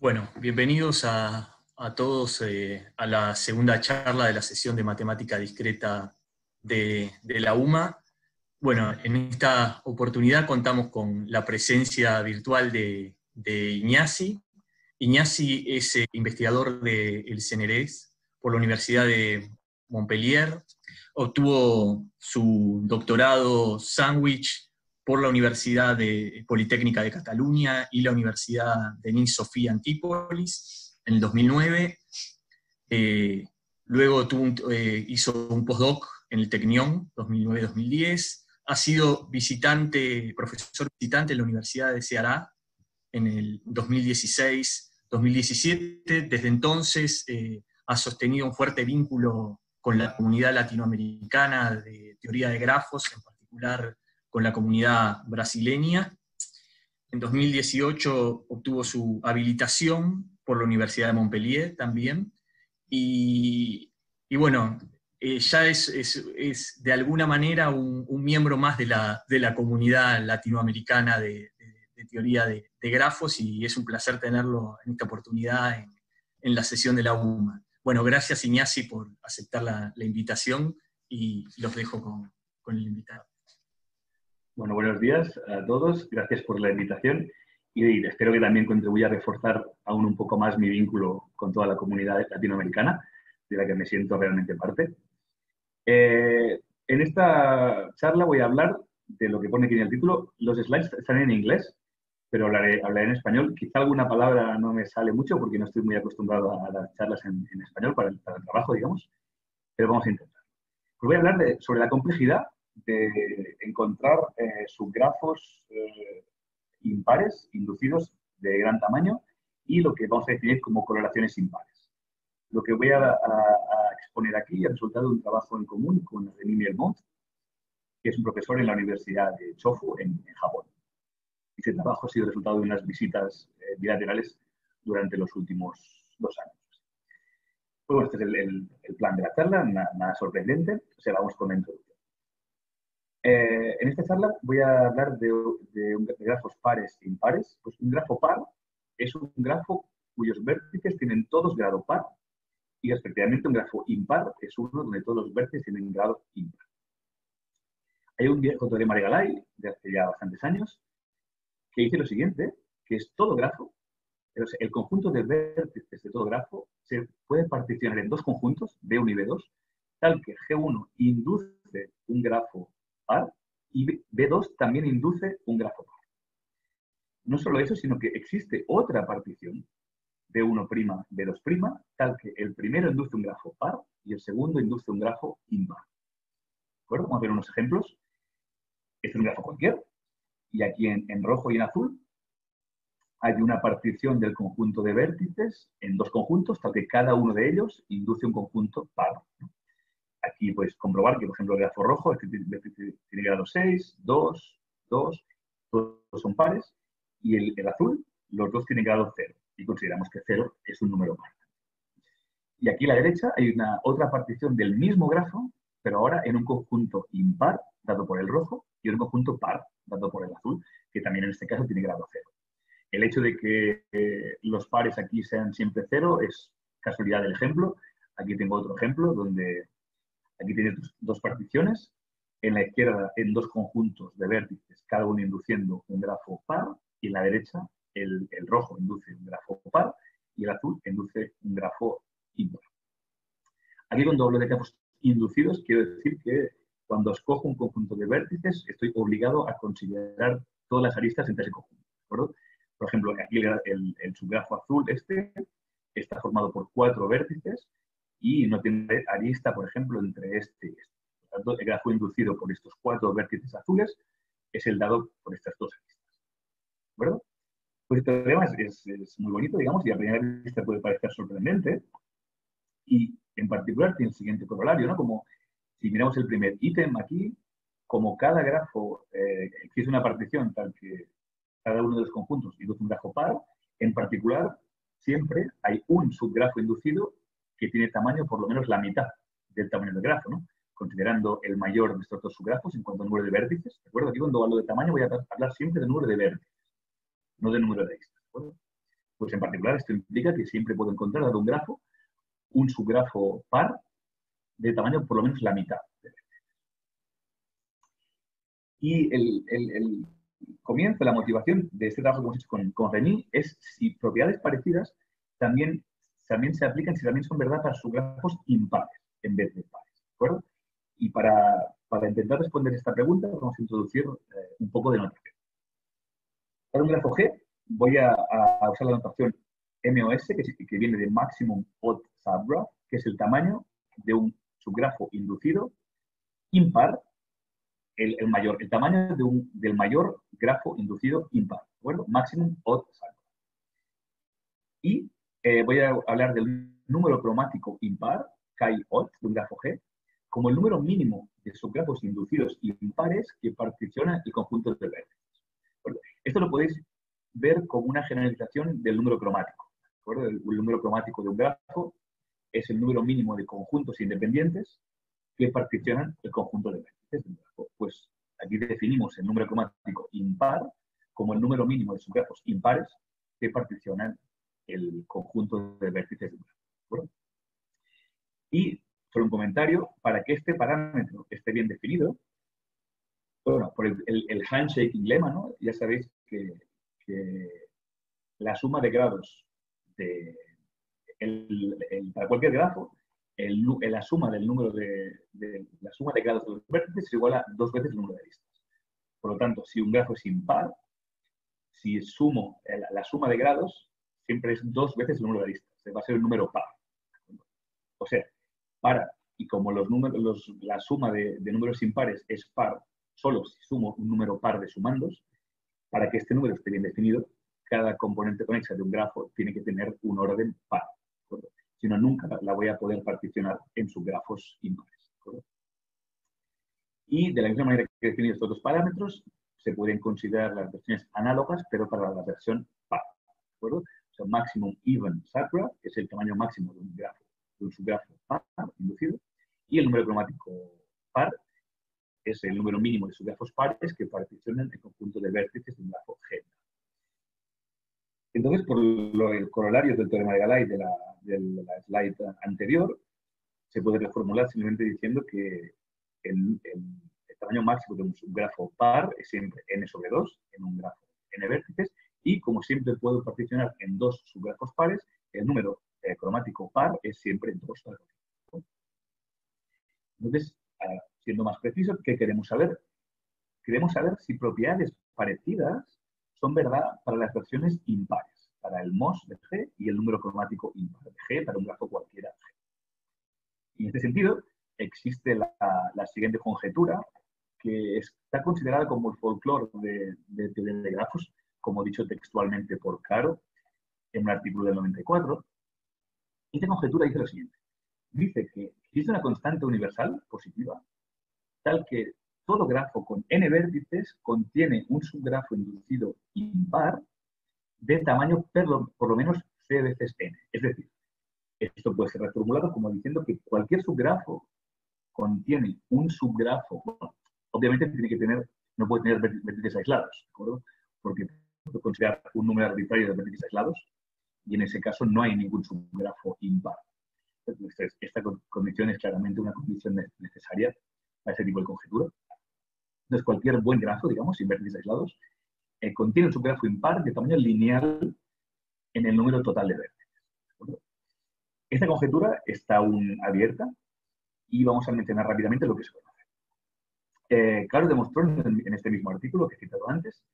Bueno, bienvenidos a todos a la segunda charla de la sesión de matemática discreta de la UMA. Bueno, en esta oportunidad contamos con la presencia virtual de Iñasi. Iñasi es investigador del CNRS por la Universidad de Montpellier. Obtuvo su doctorado sándwich por la Universidad Politécnica de Cataluña y la Universidad Denis Sofía Antípolis en el 2009. Luego hizo un postdoc en el Tecnión, 2009-2010. Ha sido profesor visitante en la Universidad de Ceará en el 2016-2017. Desde entonces ha sostenido un fuerte vínculo con la comunidad latinoamericana de teoría de grafos, en particular con la comunidad brasileña. En 2018 obtuvo su habilitación por la Universidad de Montpellier también. Y bueno, ya es de alguna manera un miembro más de la comunidad latinoamericana de teoría de grafos, y es un placer tenerlo en esta oportunidad en la sesión de la UMA. Bueno, gracias Iñasi por aceptar la invitación, y los dejo con el invitado. Bueno, buenos días a todos. Gracias por la invitación y espero que también contribuya a reforzar aún un poco más mi vínculo con toda la comunidad latinoamericana, de la que me siento realmente parte. En esta charla voy a hablar de lo que pone aquí en el título. Los slides están en inglés, pero hablaré en español. Quizá alguna palabra no me sale mucho porque no estoy muy acostumbrado a las charlas en español para el trabajo, digamos, pero vamos a intentar. Pues voy a hablar sobre la complejidad de encontrar subgrafos impares, inducidos de gran tamaño, y lo que vamos a definir como correlaciones impares. Lo que voy a exponer aquí es el resultado de un trabajo en común con René Mielmont, que es un profesor en la Universidad de Chofu, en Japón. Ese trabajo ha sido el resultado de unas visitas bilaterales durante los últimos 2 años. Pues bueno, este es el plan de la charla, nada sorprendente. O sea, vamos con la introducción. En esta charla voy a hablar de grafos pares e impares. Pues un grafo par es un grafo cuyos vértices tienen todos grado par, y respectivamente un grafo impar es uno donde todos los vértices tienen grado impar. Hay un viejo teorema de Galai, de hace ya bastantes años, que dice lo siguiente, que es todo grafo, el conjunto de vértices de todo grafo se puede particionar en dos conjuntos, B1 y B2, tal que G1 induce un grafo par y B2 también induce un grafo par. No solo eso, sino que existe otra partición, B1', B2', tal que el primero induce un grafo par y el segundo induce un grafo impar. ¿De acuerdo? Vamos a ver unos ejemplos. Este es un grafo cualquiera, y aquí en rojo y en azul hay una partición del conjunto de vértices en dos conjuntos, tal que cada uno de ellos induce un conjunto par, ¿no? Aquí puedes comprobar que, por ejemplo, el grafo rojo tiene grado 6, 2, 2, todos son pares, y el azul, los dos tienen grado 0, y consideramos que 0 es un número par. Y aquí a la derecha hay otra partición del mismo grafo, pero ahora en un conjunto impar, dado por el rojo, y en un conjunto par, dado por el azul, que también en este caso tiene grado 0. El hecho de que los pares aquí sean siempre 0 es casualidad del ejemplo. Aquí tengo otro ejemplo donde aquí tienes dos particiones. En la izquierda, en dos conjuntos de vértices, cada uno induciendo un grafo par, y en la derecha el rojo induce un grafo par y el azul induce un grafo impar. Aquí cuando hablo de grafos inducidos, quiero decir que cuando escojo un conjunto de vértices, estoy obligado a considerar todas las aristas entre ese conjunto, ¿de acuerdo? Por ejemplo, aquí el subgrafo azul está formado por 4 vértices y no tiene arista, por ejemplo, entre este y este. Por tanto, el grafo inducido por estos 4 vértices azules es el dado por estas 2 aristas. ¿De acuerdo? Pues este teorema es muy bonito, digamos, y a primera vista puede parecer sorprendente. Y en particular tiene el siguiente corolario, ¿no? Como si miramos el primer ítem aquí, como cada grafo existe una partición tal que cada uno de los conjuntos induce un grafo par, en particular siempre hay un subgrafo inducido que tiene tamaño por lo menos la mitad del tamaño del grafo, ¿no? Considerando el mayor de estos dos subgrafos en cuanto al número de vértices. ¿De acuerdo? Aquí cuando hablo de tamaño voy a hablar siempre del número de vértices, no del número de aristas. ¿De acuerdo? Pues en particular esto implica que siempre puedo encontrar, dado un grafo, un subgrafo par de tamaño por lo menos la mitad. Y el comienzo, la motivación de este trabajo que hemos hecho con Remy es si propiedades parecidas también se aplican, si también son verdad para subgrafos impares en vez de pares. ¿De acuerdo? Y para intentar responder esta pregunta vamos a introducir un poco de notación. Para un grafo G voy a usar la notación MOS, que viene de Maximum Odd Subgraph, que es el tamaño de un subgrafo inducido impar, el tamaño del mayor grafo inducido impar, ¿de acuerdo? Maximum Odd Subgraph. Y voy a hablar del número cromático impar, chi-odd, de un grafo G, como el número mínimo de subgrafos inducidos impares que particionan el conjunto de vértices. Esto lo podéis ver como una generalización del número cromático. ¿De acuerdo? El número cromático de un grafo es el número mínimo de conjuntos independientes que particionan el conjunto de vértices de un grafo. Pues aquí definimos el número cromático impar como el número mínimo de subgrafos impares que particionan el conjunto de vértices de un grafo. ¿De acuerdo? Y solo un comentario, para que este parámetro esté bien definido, bueno, por el handshaking lema, ¿no? Ya sabéis que la suma de grados para cualquier grafo, la suma del número la suma de grados de los vértices es igual a 2 veces el número de aristas. Por lo tanto, si un grafo es impar, si sumo la suma de grados, siempre es 2 veces el número de aristas. Va a ser el número par. O sea, y como la suma de números impares es par solo si sumo un número par de sumandos, para que este número esté bien definido, cada componente conexa de un grafo tiene que tener un orden par. Si no, nunca la voy a poder particionar en subgrafos impares. Y de la misma manera que he definido estos dos parámetros, se pueden considerar las versiones análogas, pero para la versión par. ¿De acuerdo? O sea, maximum even subgraph, que es el tamaño máximo de un grafo, de un subgrafo par inducido, y el número cromático par es el número mínimo de subgrafos pares que particionan el conjunto de vértices de un grafo G. Entonces, por el corolario del teorema de Galai de la slide anterior, se puede reformular simplemente diciendo que el tamaño máximo de un subgrafo par es siempre n sobre 2 en un grafo n vértices, y como siempre puedo particionar en 2 subgrafos pares, el número cromático par es siempre 2 al cuadrado. Entonces, siendo más preciso, ¿qué queremos saber? Queremos saber si propiedades parecidas son verdad para las versiones impares, para el MOS de G y el número cromático impar de G para un grafo cualquiera de G. Y en este sentido, existe la siguiente conjetura, que está considerada como el folclore de teoría de grafos, como dicho textualmente por Caro en un artículo del 94. Y esta conjetura dice lo siguiente. Dice que existe una constante universal positiva, tal que todo grafo con n vértices contiene un subgrafo inducido impar de tamaño por lo menos c veces n. Es decir, esto puede ser reformulado como diciendo que cualquier subgrafo contiene un subgrafo. Bueno, obviamente no puede tener vértices aislados, ¿de acuerdo? Porque puedo considerar un número arbitrario de vértices aislados y en ese caso no hay ningún subgrafo impar. Entonces, esta condición es claramente una condición necesaria para ese tipo de conjetura. Entonces, cualquier buen grafo, digamos, sin vértices aislados, contiene un subgrafo impar de tamaño lineal en el número total de vértices. Esta conjetura está aún abierta y vamos a mencionar rápidamente lo que se conoce. Caro demostró en este mismo artículo que he citado antes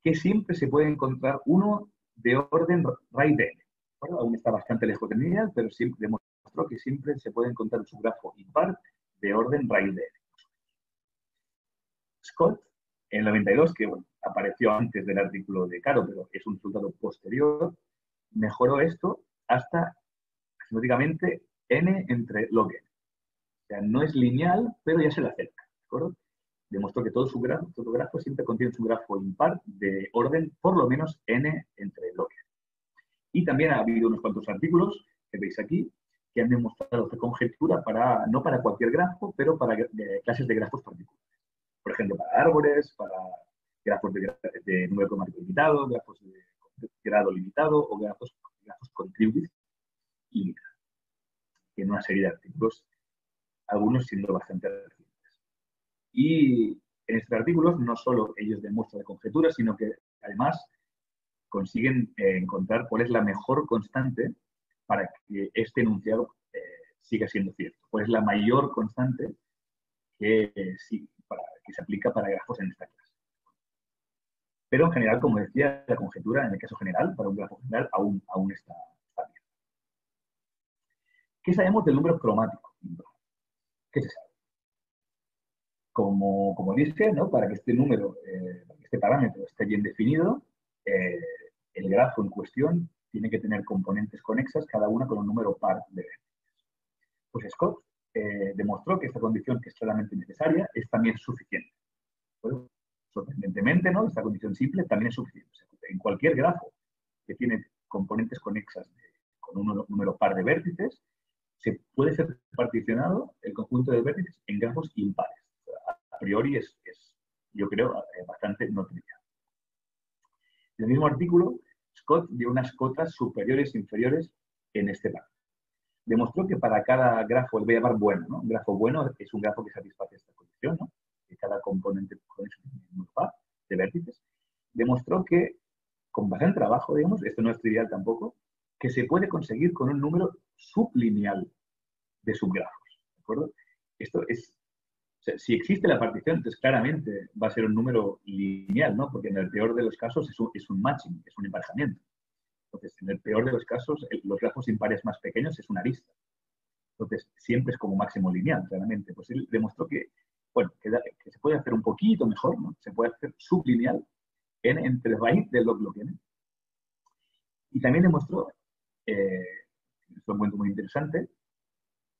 que siempre se puede encontrar uno de orden RAID-N. Aún está bastante lejos del lineal, pero siempre demostró que siempre se puede encontrar un subgrafo impar de orden RAID-N. Scott, en el 92, que bueno, apareció antes del artículo de Caro, pero es un resultado posterior, mejoró esto hasta aritméticamente n entre log n. O sea, no es lineal, pero ya se le acerca. ¿De acuerdo? Demostró que todo grafo siempre contiene un subgrafo impar de orden por lo menos n entre log n. Y también ha habido unos cuantos artículos que veis aquí que han demostrado esta conjetura no para cualquier grafo, pero para clases de grafos particulares. Por ejemplo, para árboles, para grafos de número cromático limitado, grafos de grado limitado o grafos contributive limitados. Tiene una serie de artículos, algunos siendo bastante recientes. Y en estos artículos no solo ellos demuestran la conjetura, sino que además consiguen encontrar cuál es la mejor constante para que este enunciado siga siendo cierto. Cuál es la mayor constante que se aplica para grafos en esta clase. Pero en general, como decía, la conjetura, en el caso general, para un grafo general, aún está bien. ¿Qué sabemos del número cromático? ¿Qué se sabe? Como dije, ¿no? Para que este número, este parámetro esté bien definido, el grafo en cuestión tiene que tener componentes conexas, cada una con un número par de vértices. Pues Scott demostró que esta condición, que es claramente necesaria, es también suficiente. Bueno, sorprendentemente, ¿no? Esta condición simple también es suficiente. O sea, en cualquier grafo que tiene componentes conexas con un número par de vértices, se puede ser particionado el conjunto de vértices en grafos impares. A priori es yo creo, bastante no trivial. En el mismo artículo, Scott dio unas cotas superiores e inferiores en este par. Demostró que para cada grafo, le voy a llamar bueno, ¿no? Un grafo bueno es un grafo que satisface esta condición, ¿no? Que cada componente con un par de vértices. Demostró que, con bastante trabajo, digamos, esto no es trivial tampoco, que se puede conseguir con un número sublineal de subgrafos. ¿De acuerdo? Esto es, o sea, si existe la partición, entonces claramente va a ser un número lineal, ¿no? Porque en el peor de los casos es un matching, es un emparejamiento. Entonces, en el peor de los casos, los grafos impares más pequeños es una arista. Entonces, siempre es como máximo lineal, claramente. Pues él demostró que, bueno, que se puede hacer un poquito mejor, ¿no? Se puede hacer sublineal entre raíz del log n. Y también demostró, es un momento muy interesante,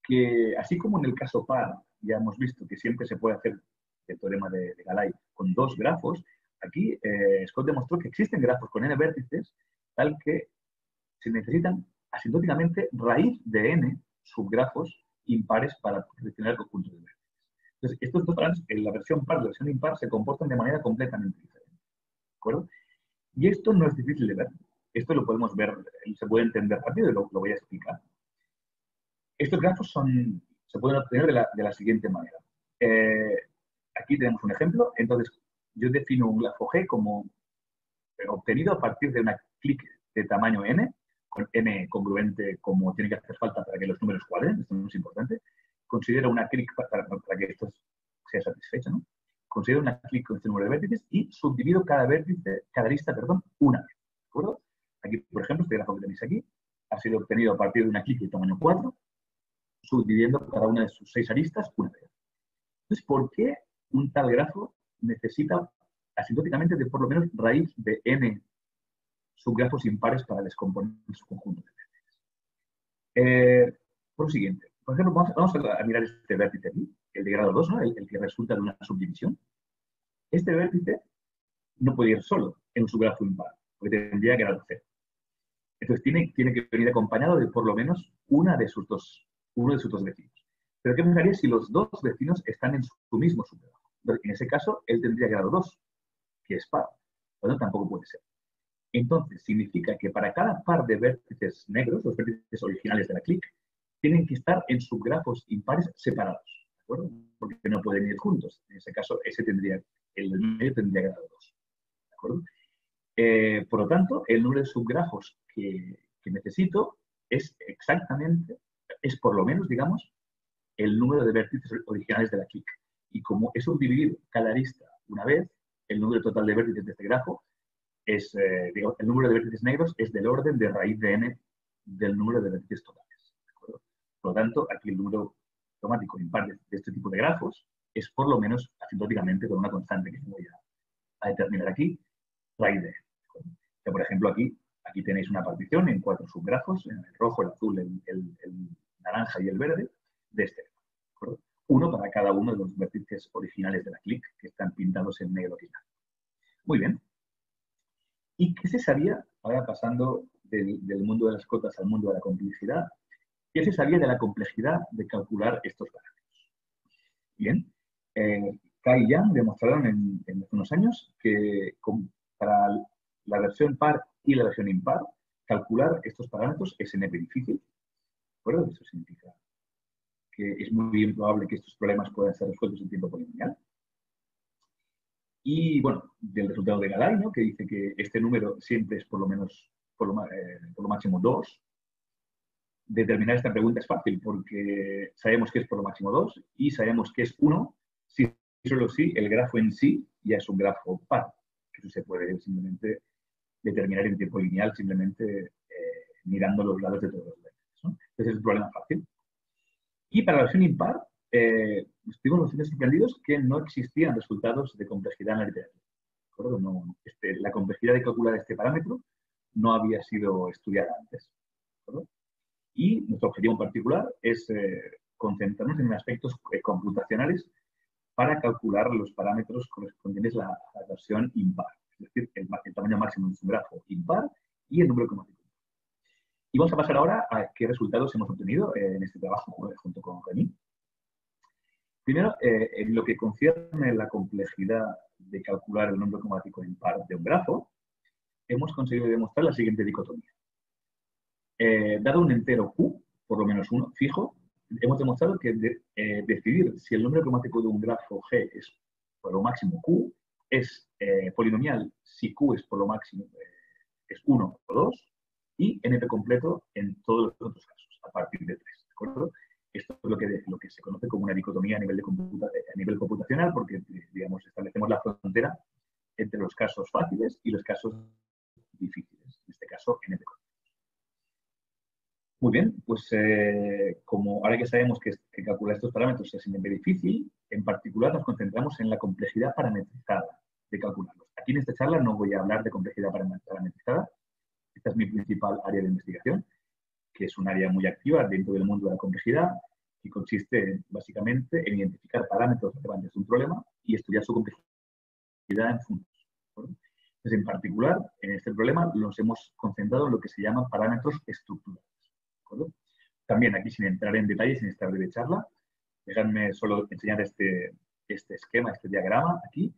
que así como en el caso par ya hemos visto que siempre se puede hacer el teorema de Galai con dos grafos, aquí Scott demostró que existen grafos con n vértices tal que se necesitan asintóticamente raíz de n subgrafos impares para gestionar el conjunto de vértices. Entonces, estos dos parámetros, en la versión par y la versión impar, se comportan de manera completamente diferente. ¿De acuerdo? Y esto no es difícil de ver. Esto lo podemos ver, se puede entender rápido y lo voy a explicar. Estos grafos se pueden obtener de la siguiente manera. Aquí tenemos un ejemplo. Entonces, yo defino un grafo G como obtenido a partir de una clic de tamaño n, con n congruente como tiene que hacer falta para que los números cuadren. Esto no es importante. Considero una clic para que esto sea satisfecho, ¿no? Considero una clic con este número de vértices y subdivido cada arista, una vez. ¿De acuerdo? Aquí, por ejemplo, este grafo que tenéis aquí ha sido obtenido a partir de una clic de tamaño 4, subdividiendo cada una de sus 6 aristas una vez. Entonces, ¿por qué un tal grafo necesita asintóticamente de por lo menos raíz de n subgrafos impares para descomponer su conjunto de vértices? Por lo siguiente, por ejemplo, vamos a mirar este vértice aquí, el de grado 2, ¿no? el que resulta de una subdivisión. Este vértice no puede ir solo en un subgrafo impar, porque tendría grado 0. Entonces tiene que venir acompañado de por lo menos uno de sus dos vecinos. Pero ¿qué pasaría si los dos vecinos están en su mismo subgrafo? En ese caso, él tendría grado 2, que es par. Bueno, tampoco puede ser. Entonces, significa que para cada par de vértices negros, los vértices originales de la clic, tienen que estar en subgrafos impares separados, ¿de acuerdo? Porque no pueden ir juntos. En ese caso, el del medio tendría grado 2, ¿de acuerdo? Por lo tanto, el número de subgrafos que necesito es por lo menos, digamos, el número de vértices originales de la clic. Y como he subdividido cada arista una vez, el número total de vértices de este grafo es, el número de vértices negros es del orden de raíz de n del número de vértices totales. ¿De acuerdo? Por lo tanto, aquí el número cromático impar de este tipo de grafos es por lo menos asintóticamente con una constante que voy a determinar aquí, raíz de n. Por ejemplo, aquí tenéis una partición en 4 subgrafos, el rojo, el azul, el naranja y el verde, de este. ¿De acuerdo? Uno para cada uno de los vértices originales de la clic que están pintados en negro aquí. Muy bien. ¿Y qué se sabía, ahora pasando del mundo de las cotas al mundo de la complejidad, qué se sabía de la complejidad de calcular estos parámetros? Bien. Kai y Yang demostraron hace unos años que para la versión par y la versión impar, calcular estos parámetros es NP difícil. ¿De acuerdo? Eso significa que es muy improbable que estos problemas puedan ser resueltos en tiempo polinomial. Y bueno, del resultado de Galay, ¿no? Que dice que este número siempre es por lo máximo 2. Determinar esta pregunta es fácil porque sabemos que es por lo máximo 2 y sabemos que es 1 si solo si el grafo en sí ya es un grafo par. Que eso se puede simplemente determinar en tiempo lineal simplemente mirando los lados de todos los vértices, ¿no? Ese es el problema fácil. Y para la versión impar, estuvimos bastante sorprendidos que no existían resultados de complejidad en la literatura. No, la complejidad de calcular este parámetro no había sido estudiada antes. Y nuestro objetivo en particular es concentrarnos en aspectos computacionales para calcular los parámetros correspondientes a la versión impar. Es decir, el tamaño máximo de un grafo impar y el número cromático. Y vamos a pasar ahora a qué resultados hemos obtenido en este trabajo junto con Remy. Primero, en lo que concierne la complejidad de calcular el número cromático impar de un grafo, hemos conseguido demostrar la siguiente dicotomía. Dado un entero Q, por lo menos uno fijo, hemos demostrado que decidir si el número cromático de un grafo G es por lo máximo Q es polinomial si Q es por lo máximo es 1 o 2 y NP completo en todos los otros casos, a partir de 3. ¿De acuerdo? Esto es lo que se conoce como una dicotomía a nivel computacional, porque, digamos, establecemos la frontera entre los casos fáciles y los casos difíciles. En este caso, NP completo. Muy bien, pues como ahora que sabemos que calcular estos parámetros es NP difícil, en particular nos concentramos en la complejidad parametrizada de calcularlos. Aquí en esta charla no voy a hablar de complejidad parametrizada. Esta es mi principal área de investigación, que es un área muy activa dentro del mundo de la complejidad y consiste básicamente en identificar parámetros relevantes de un problema y estudiar su complejidad en funciones. Entonces, en particular, en este problema nos hemos concentrado en lo que se llaman parámetros estructurales. También aquí, sin entrar en detalles en esta breve charla, déjenme solo enseñar este esquema, este diagrama aquí,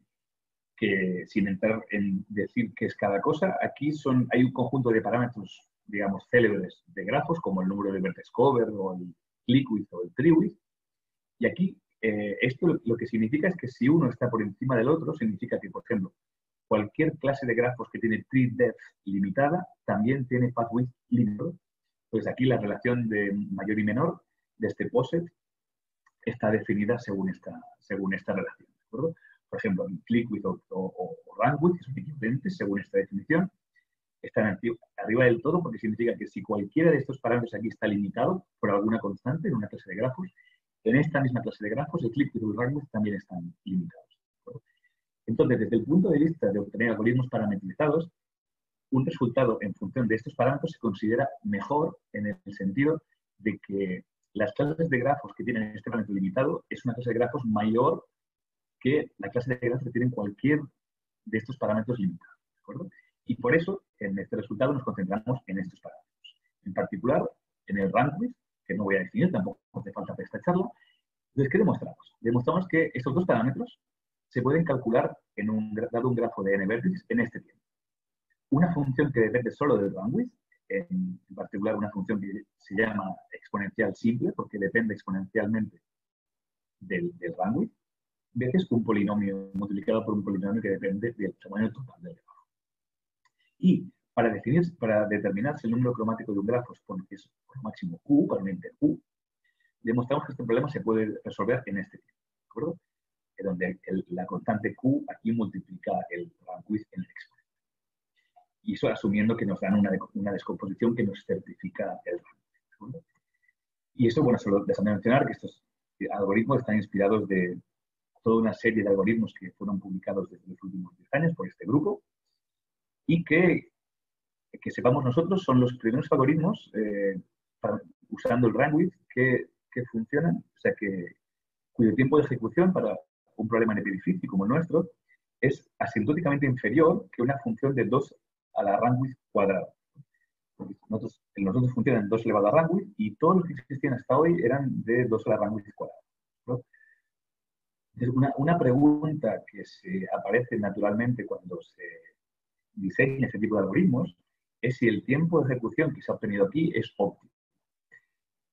que sin entrar en decir qué es cada cosa, aquí hay un conjunto de parámetros, digamos, célebres de grafos, como el número de vertex cover o el click width o el tree width. Y aquí esto lo que significa es que si uno está por encima del otro, significa que, por ejemplo, cualquier clase de grafos que tiene tree depth limitada también tiene path width limitado. Pues aquí la relación de mayor y menor de este POSET está definida según esta relación. ¿De acuerdo? Por ejemplo, el click width o rank width, que son equivalentes según esta definición, están arriba del todo porque significa que si cualquiera de estos parámetros aquí está limitado por alguna constante en una clase de grafos, en esta misma clase de grafos el click width y el rank width también están limitados. Entonces, desde el punto de vista de obtener algoritmos parametrizados, un resultado en función de estos parámetros se considera mejor en el sentido de que las clases de grafos que tienen este parámetro limitado es una clase de grafos mayor que la clase de grafos que tienen cualquier de estos parámetros limitados. ¿De acuerdo? Y por eso, en este resultado nos concentramos en estos parámetros. En particular, en el rank width, que no voy a definir, tampoco hace falta para esta charla. Entonces, ¿qué demostramos? Demostramos que estos dos parámetros se pueden calcular dado un grafo de n vértices en este tiempo. Una función que depende solo del rank width, en particular una función que se llama exponencial simple, porque depende exponencialmente del rank width, veces un polinomio multiplicado por un polinomio que depende del tamaño total del grafo. Y para determinar si el número cromático de un grafo es por máximo Q, para un enter Q, demostramos que este problema se puede resolver en este tiempo, ¿de acuerdo? En donde la constante Q aquí multiplica el rank width en el exponente. Y eso asumiendo que nos dan una descomposición que nos certifica el rank width, ¿de acuerdo? Y eso, bueno, solo déjame mencionar que estos algoritmos están inspirados de toda una serie de algoritmos que fueron publicados desde los últimos 10 años por este grupo y que sepamos nosotros son los primeros algoritmos usando el rank width que funcionan, o sea, cuyo tiempo de ejecución para un problema NP difícil como el nuestro es asintóticamente inferior que una función de 2 a la rank width cuadrada. Nosotros funcionan 2 elevado a rank width y todos los que existían hasta hoy eran de 2 a la rank width cuadrada. Una pregunta que se aparece naturalmente cuando se diseña este tipo de algoritmos es si el tiempo de ejecución que se ha obtenido aquí es óptimo.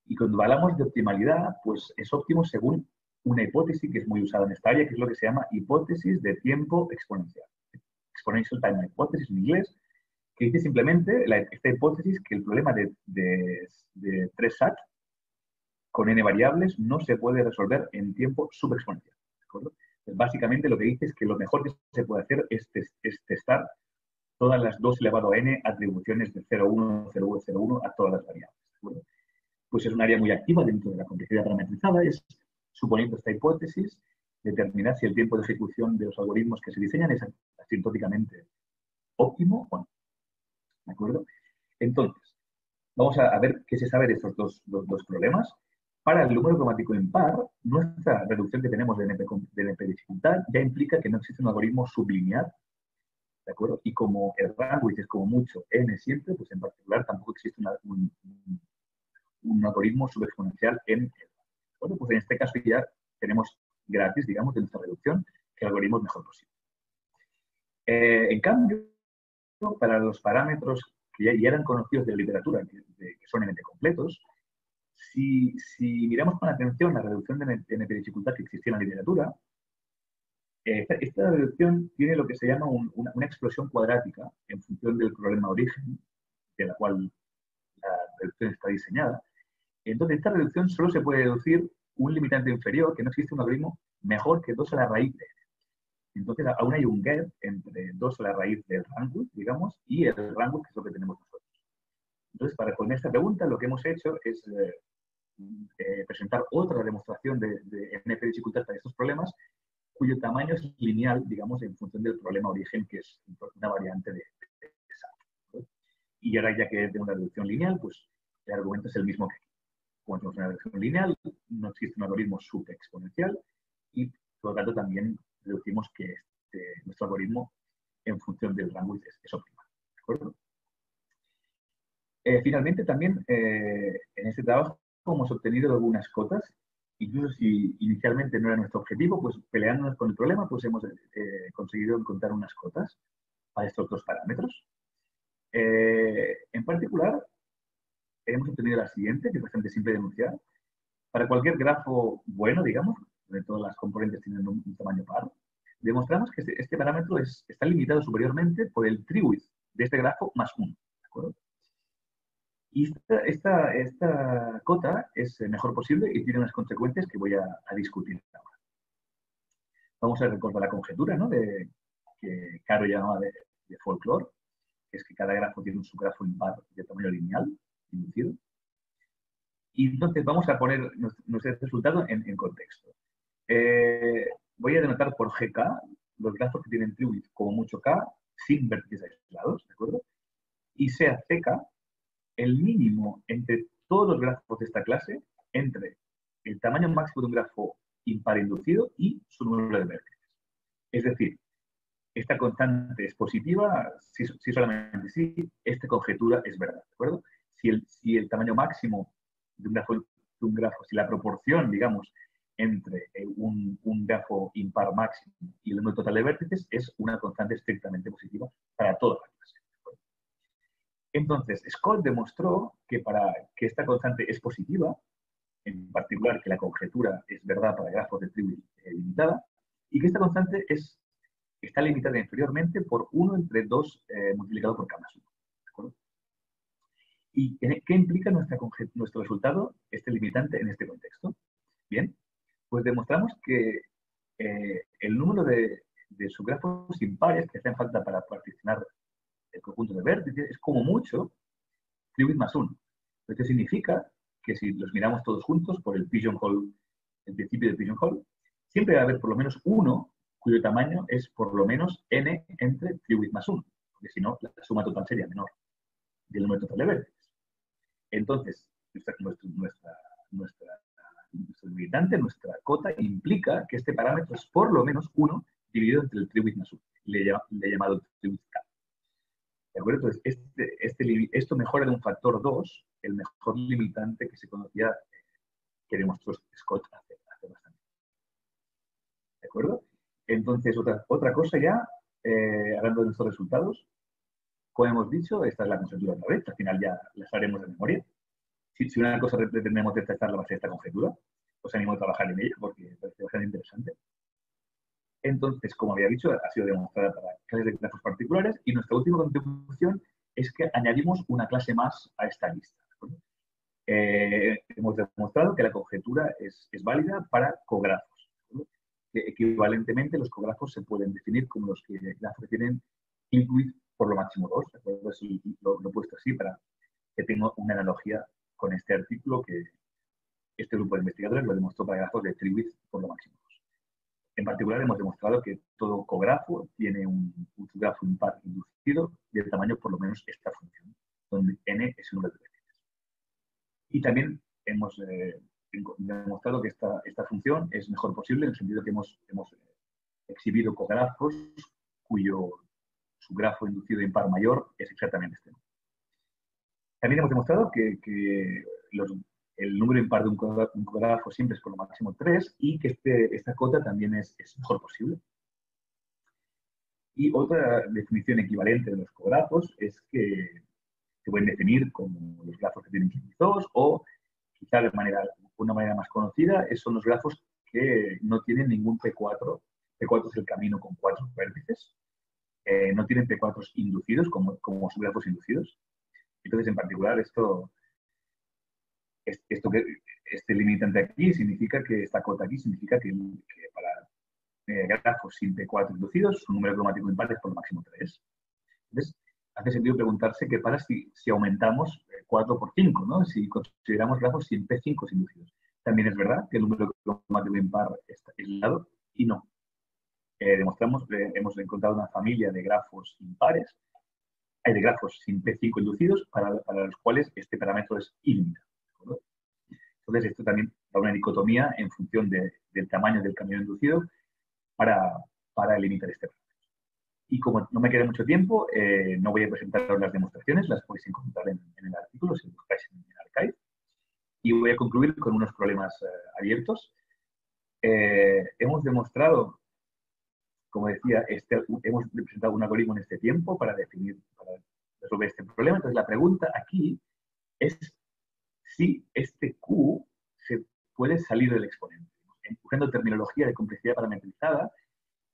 Y cuando hablamos de optimalidad, pues es óptimo según una hipótesis que es muy usada en esta área, que es lo que se llama hipótesis de tiempo exponencial. Exponential time hypothesis en inglés, que dice simplemente esta hipótesis que el problema de 3 SAT con n variables no se puede resolver en tiempo subexponencial. ¿De acuerdo? Pues básicamente lo que dice es que lo mejor que se puede hacer es testar todas las 2 elevado a n atribuciones de 0,1, 0,1, 0,1 a todas las variables. ¿De acuerdo? Pues es un área muy activa dentro de la complejidad parametrizada, es, suponiendo esta hipótesis, determinar si el tiempo de ejecución de los algoritmos que se diseñan es asintóticamente óptimo o no. ¿De acuerdo? Entonces, vamos a ver qué se sabe de estos dos problemas. Para el número cromático impar, nuestra reducción que tenemos de NP dificultad ya implica que no existe un algoritmo sublinear, ¿de acuerdo? Y como el rango es como mucho n siempre, pues en particular tampoco existe un algoritmo subexponencial en el. Bueno, pues en este caso ya tenemos gratis, digamos, de nuestra reducción, que el algoritmo es mejor posible. En cambio, para los parámetros que ya eran conocidos de la literatura, que son NP completos, si miramos con atención la reducción de NP dificultad que existía en la literatura, esta reducción tiene lo que se llama una explosión cuadrática en función del problema de origen, de la cual la reducción está diseñada. Entonces, esta reducción solo se puede deducir un limitante inferior, que no existe un algoritmo mejor que 2 a la raíz de n. Entonces, aún hay un gap entre 2 a la raíz del rango, digamos, y el rango, que es lo que tenemos nosotros. Entonces, para responder esta pregunta, lo que hemos hecho es presentar otra demostración de NP dificultad para estos problemas, cuyo tamaño es lineal, digamos, en función del problema origen, que es una variante de SAT. Y ahora, ya que tengo una reducción lineal, pues el argumento es el mismo que aquí. Como tenemos una reducción lineal, no existe un algoritmo subexponencial y, por lo tanto, también deducimos que nuestro algoritmo, en función del rango, es optimal. ¿De acuerdo? Finalmente, también en este trabajo hemos obtenido algunas cotas, incluso si inicialmente no era nuestro objetivo, pues peleándonos con el problema, pues hemos conseguido encontrar unas cotas para estos dos parámetros. En particular, hemos obtenido la siguiente, que es bastante simple de enunciar. Para cualquier grafo bueno, digamos, donde todas las componentes tienen un tamaño par, demostramos que este parámetro está limitado superiormente por el tree-width de este grafo más 1. ¿De acuerdo? Y esta cota es mejor posible y tiene unas consecuencias que voy a discutir ahora. Vamos a recordar la conjetura, ¿no?, que Caro llamaba de folklore, que es que cada grafo tiene un subgrafo impar de tamaño lineal, inducido. Y entonces vamos a poner nuestro resultado en contexto. Voy a denotar por GK los grafos que tienen tree-width como mucho K, sin vértices aislados, ¿de acuerdo? Y sea CK el mínimo entre todos los grafos de esta clase entre el tamaño máximo de un grafo impar inducido y su número de vértices. Es decir, esta constante es positiva si solamente si esta conjetura es verdad, ¿de acuerdo? Si el tamaño máximo de un grafo, si la proporción, digamos, entre un grafo impar máximo y el número total de vértices es una constante estrictamente positiva para toda la clase. Entonces, Scott demostró que para que esta constante es positiva, en particular que la conjetura es verdad para grafos de tree limitada, y que esta constante está limitada inferiormente por 1 entre 2 multiplicado por K más 1. ¿De acuerdo? ¿Y qué implica nuestro resultado, este limitante, en este contexto? Bien, pues demostramos que el número de subgrafos impares que hacen falta para particionar el conjunto de vértices es como mucho tree-width más 1. Esto significa que si los miramos todos juntos por el pigeonhole, el principio del pigeonhole, siempre va a haber por lo menos uno cuyo tamaño es por lo menos n entre tree-width más 1, porque si no, la suma total sería menor del número total de vértices. Entonces, nuestro limitante, nuestra cota, implica que este parámetro es por lo menos 1 dividido entre el tree-width más 1. Le he llamado tree-width K. ¿De acuerdo? Entonces, esto mejora de un factor 2 el mejor limitante que se conocía, que demostró Scott hace bastante. ¿De acuerdo? Entonces, otra cosa ya, hablando de nuestros resultados, Como hemos dicho, esta es la conjetura otra vez, al final ya las haremos de memoria. Si una cosa pretendemos detectar, va a ser esta conjetura. Os animo a trabajar en ella porque parece bastante interesante. Entonces, como había dicho, ha sido demostrada para clases de grafos particulares y nuestra última contribución es que añadimos una clase más a esta lista. Hemos demostrado que la conjetura es válida para cografos. Equivalentemente, los cografos se pueden definir como los grafos que tienen incluid por lo máximo 2. ¿De acuerdo? Eso lo he puesto así para que tenga una analogía con este artículo que este grupo de investigadores lo demostró para grafos de triwidth por lo máximo 2. En particular, hemos demostrado que todo cografo tiene un subgrafo impar inducido del tamaño por lo menos esta función, donde n es el número de vértices. Y también hemos demostrado que esta función es mejor posible en el sentido que hemos exhibido cografos cuyo subgrafo inducido impar mayor es exactamente este. También hemos demostrado que el número impar de un cografo siempre es por lo máximo 3 y que esta cota también es mejor posible. Y otra definición equivalente de los cografos es que se pueden definir como los grafos que tienen 2 o quizá una manera más conocida son los grafos que no tienen ningún P4. P4 es el camino con 4 vértices. No tienen P4 inducidos como subgrafos inducidos. Entonces, en particular, este limitante aquí significa que esta cota aquí significa que para grafos sin P4 inducidos, su número cromático impar es por lo máximo 3. Entonces, hace sentido preguntarse qué pasa si aumentamos 4 por 5, ¿no? Si consideramos grafos sin P5 inducidos. También es verdad que el número cromático impar está aislado y no. Hemos encontrado una familia de grafos impares, hay de grafos sin P5 inducidos para los cuales este parámetro es ilimitado. Entonces, esto también da una dicotomía en función del tamaño del camino inducido para limitar este parámetro. Y como no me queda mucho tiempo, no voy a presentaros las demostraciones, las podéis encontrar en el artículo si buscáis en Archive. Y voy a concluir con unos problemas abiertos. Hemos demostrado, como decía, hemos presentado un algoritmo en este tiempo para resolver este problema. Entonces, la pregunta aquí es si este Q se puede salir del exponente. Usando terminología de complejidad parametrizada,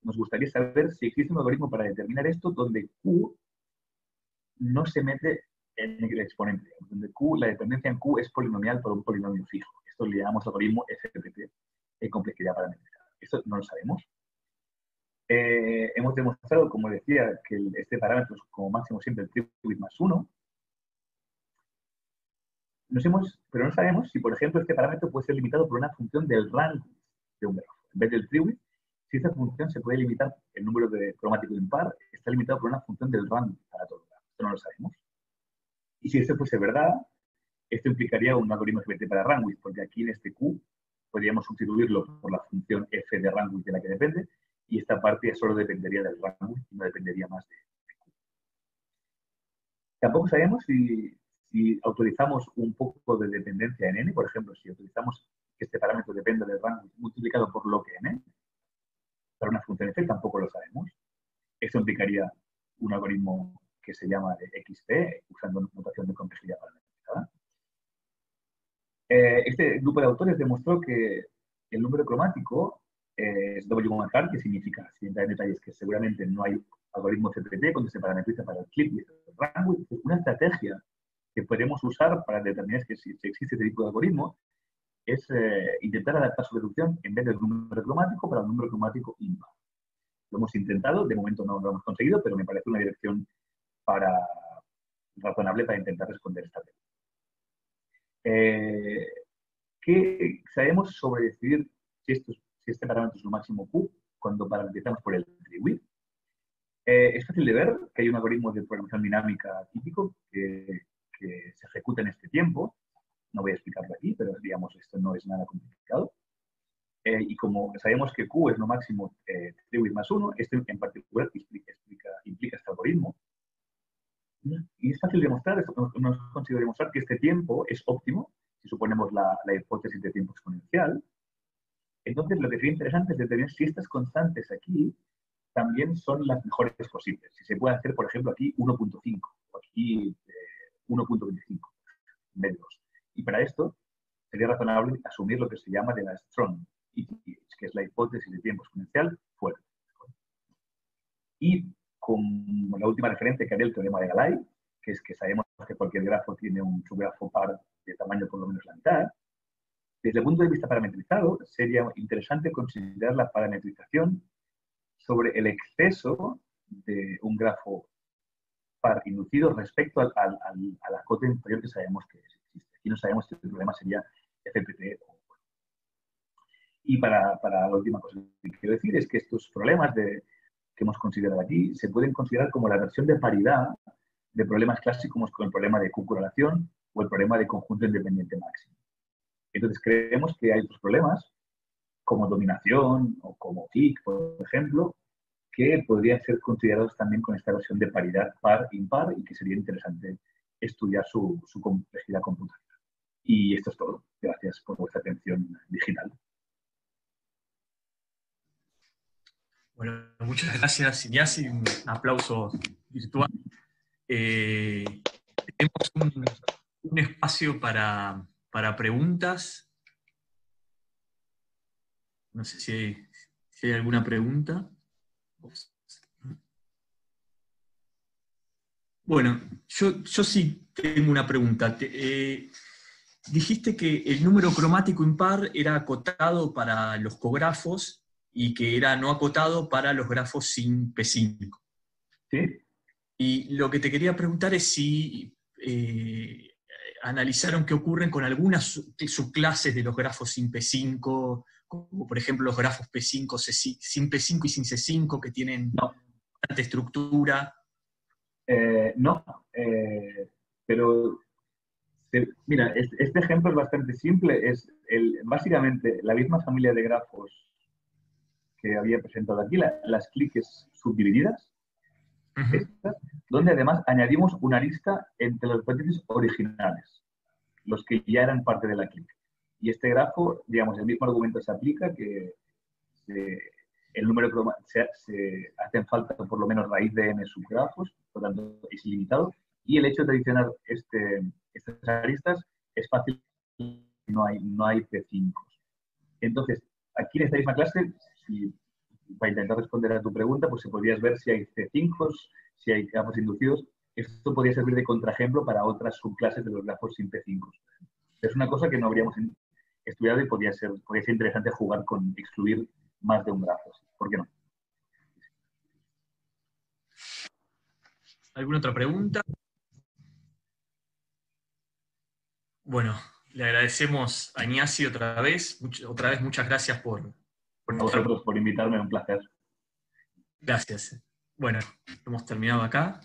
nos gustaría saber si existe un algoritmo para determinar esto donde Q no se mete en el exponente, donde la dependencia en Q es polinomial por un polinomio fijo. Esto le llamamos algoritmo FPP en complejidad parametrizada. Esto no lo sabemos. Hemos demostrado, como decía, que este parámetro es como máximo siempre el triwidth más 1. Pero no sabemos si, por ejemplo, este parámetro puede ser limitado por una función del rango de un grafo. En vez del triwidth, si esta función se puede limitar, el número de cromático impar está limitado por una función del rango para todo el grafo. Esto no lo sabemos. Y si esto fuese verdad, esto implicaría un algoritmo FPT para Rangwidth, porque aquí en este Q podríamos sustituirlo por la función f de Rangwidth de la que depende, y esta parte solo dependería del Rangwidth y no dependería más de Q. Tampoco sabemos si autorizamos un poco de dependencia en n, por ejemplo, si autorizamos que este parámetro dependa del Rangwidth multiplicado por log n, para una función f, tampoco lo sabemos. Esto implicaría un algoritmo que se llama de XP, usando notación de complejidad parametrizada. Este grupo de autores demostró que el número cromático es W1 que significa, sin entrar en detalles, que seguramente no hay algoritmo CPT cuando se parametriza para el clip y el rango. Una estrategia que podemos usar para determinar que si existe este tipo de algoritmo es intentar adaptar su reducción en vez del número cromático para el número cromático impar. Lo hemos intentado, de momento no lo hemos conseguido, pero me parece una dirección razonable para intentar responder esta pregunta. ¿Qué sabemos sobre decidir si este parámetro es lo máximo Q cuando parametrizamos por el triwidth? Es fácil de ver que hay un algoritmo de programación dinámica típico que se ejecuta en este tiempo. No voy a explicarlo aquí, pero digamos, esto no es nada complicado. Y como sabemos que Q es lo máximo triwidth más 1, este en particular implica este algoritmo. Y es fácil demostrar, hemos conseguido demostrar que este tiempo es óptimo si suponemos la hipótesis de tiempo exponencial. Entonces, lo que sería interesante es determinar si estas constantes aquí también son las mejores posibles. Si se puede hacer, por ejemplo, aquí 1.5 o aquí 1.25 medios. Y para esto sería razonable asumir lo que se llama de la strong ETH, que es la hipótesis de tiempo exponencial fuerte. Y con la última referencia que haré, el teorema de Galai, que es que sabemos que cualquier grafo tiene un subgrafo par de tamaño por lo menos la mitad. Desde el punto de vista parametrizado, sería interesante considerar la parametrización sobre el exceso de un grafo par inducido respecto a la cota inferior que sabemos que existe. Aquí no sabemos si el problema sería FPT o... Y para la última cosa que quiero decir es que estos problemas que hemos considerado aquí se pueden considerar como la versión de paridad de problemas clásicos como el problema de Q-correlación o el problema de conjunto independiente máximo. Entonces creemos que hay otros problemas como dominación o como clic, por ejemplo, que podrían ser considerados también con esta versión de paridad par-impar y que sería interesante estudiar su complejidad computacional. Y esto es todo. Gracias por vuestra atención digital. Bueno, muchas gracias, Iñasi. Un aplauso virtual. Tenemos un espacio para preguntas. No sé si hay alguna pregunta. Bueno, yo sí tengo una pregunta. Dijiste que el número cromático impar era acotado para los cografos y que era no acotado para los grafos sin P5. ¿Sí? Y lo que te quería preguntar es si analizaron qué ocurren con algunas subclases de los grafos sin P5, como por ejemplo los grafos P5 sin P5 y sin C5, que tienen bastante estructura. No, pero mira, este ejemplo es bastante simple. Es básicamente la misma familia de grafos que había presentado aquí, las cliques subdivididas, estas, donde además añadimos una lista entre los vértices originales, los que ya eran parte de la clique. Y este grafo, digamos, el mismo argumento se aplica, que el número se hacen falta por lo menos raíz de n subgrafos, por lo tanto es ilimitado, y el hecho de adicionar estas aristas es fácil, no hay P5. Entonces, aquí en esta misma clase, para intentar responder a tu pregunta, pues se podrías ver si hay C5, si hay grafos inducidos. Esto podría servir de contraejemplo para otras subclases de los grafos sin P5. Es una cosa que no habríamos estudiado y podría ser interesante jugar con excluir más de un grafo. ¿Por qué no? ¿Alguna otra pregunta? Bueno, le agradecemos a Iñasi otra vez muchas gracias por a vosotros por invitarme, un placer. Gracias. Bueno, hemos terminado acá.